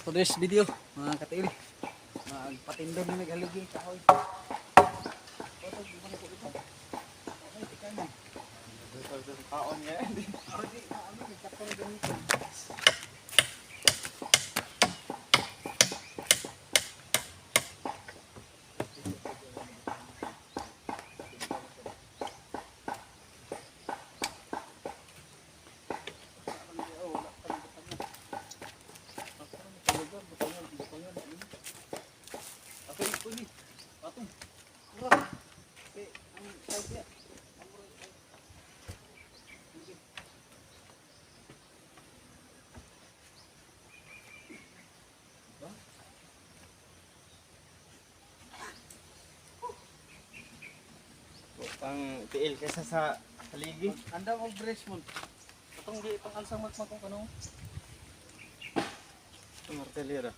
today's video, mga katiil. Magpatindog na naghaligi kahoy. Kaon nga. Pang tiil kaysa sa haligi. Anda mo brace mo. Katong di pang alsang magmakong kanong. Ang artilera.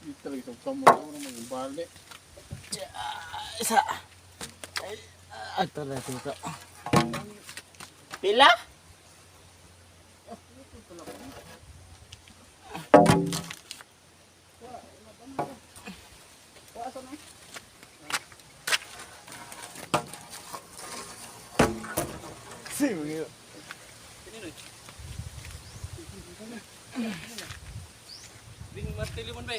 Ito lagi sama orang mengbalik. Isa. Ito na dito. Pila? Sige. Ding martilyo man ba?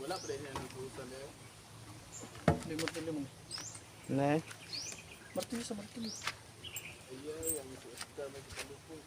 Wala pa rin ang buta na yun. Hindi martilyo mo. Ne. Martilyo sa martilyo. Ay, ang isda may kalupong.